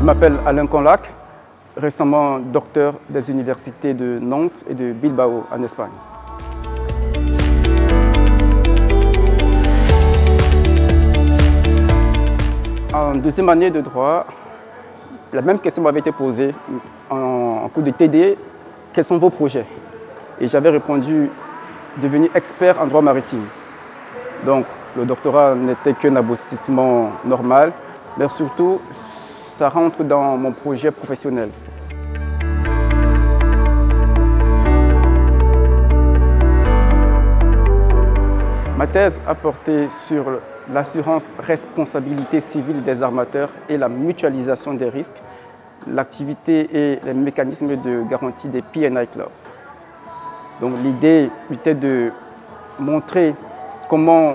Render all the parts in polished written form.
m'appelle Alain Conlac, récemment docteur des universités de Nantes et de Bilbao en Espagne. En deuxième année de droit, la même question m'avait été posée en cours de TD, quels sont vos projets? Et j'avais répondu devenir expert en droit maritime. Donc le doctorat n'était qu'un aboutissement normal, mais surtout ça rentre dans mon projet professionnel. Ma thèse a porté sur l'assurance responsabilité civile des armateurs et la mutualisation des risques, l'activité et les mécanismes de garantie des P&I Clubs. Donc l'idée était de montrer comment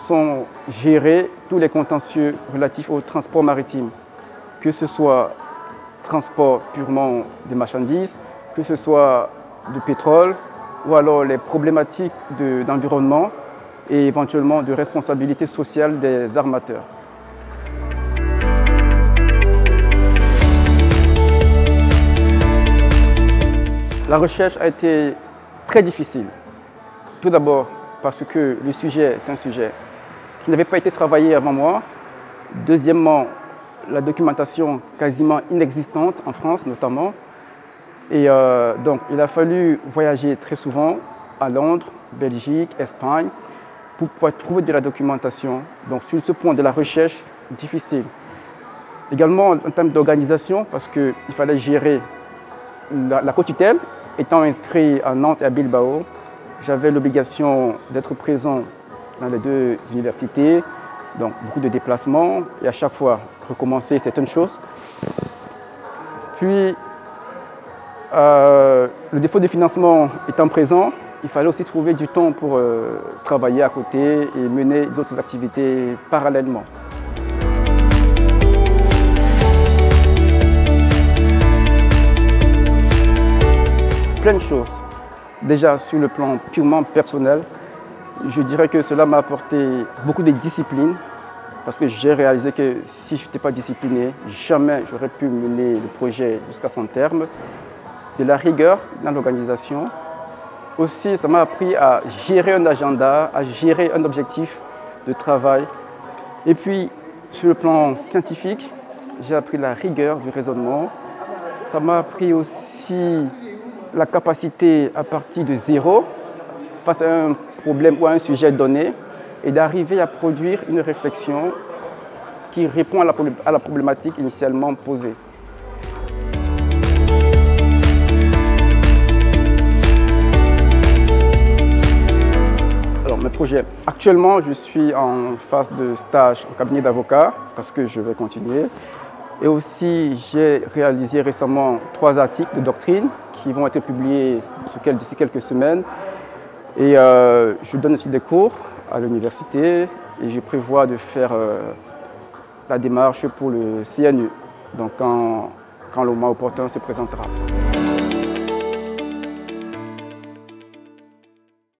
sont gérés tous les contentieux relatifs au transport maritime, que ce soit transport purement de marchandises, que ce soit de pétrole ou alors les problématiques d'environnement et éventuellement de responsabilité sociale des armateurs. La recherche a été très difficile. Tout d'abord parce que le sujet est un sujet qui n'avait pas été travaillé avant moi. Deuxièmement, la documentation quasiment inexistante en France notamment. Et donc il a fallu voyager très souvent à Londres, Belgique, Espagne pour pouvoir trouver de la documentation. Donc sur ce point de la recherche, difficile. Également en termes d'organisation parce qu'il fallait gérer la co-tutelle. Étant inscrit à Nantes et à Bilbao, j'avais l'obligation d'être présent dans les deux universités, donc beaucoup de déplacements et à chaque fois recommencer certaines choses. Puis, le défaut de financement étant présent, il fallait aussi trouver du temps pour travailler à côté et mener d'autres activités parallèlement. Plein de choses. Déjà sur le plan purement personnel, je dirais que cela m'a apporté beaucoup de discipline parce que j'ai réalisé que si je n'étais pas discipliné, jamais j'aurais pu mener le projet jusqu'à son terme. De la rigueur dans l'organisation. Aussi, ça m'a appris à gérer un agenda, à gérer un objectif de travail. Et puis, sur le plan scientifique, j'ai appris la rigueur du raisonnement. Ça m'a appris aussi la capacité à partir de zéro, face à un problème ou à un sujet donné, et d'arriver à produire une réflexion qui répond à la problématique initialement posée. Alors, mes projets. Actuellement, je suis en phase de stage en cabinet d'avocat, parce que je vais continuer. Et aussi, j'ai réalisé récemment 3 articles de doctrine qui vont être publiés d'ici quelques semaines. Et je donne aussi des cours à l'université et je prévois de faire la démarche pour le CNU, donc quand le moment opportun se présentera.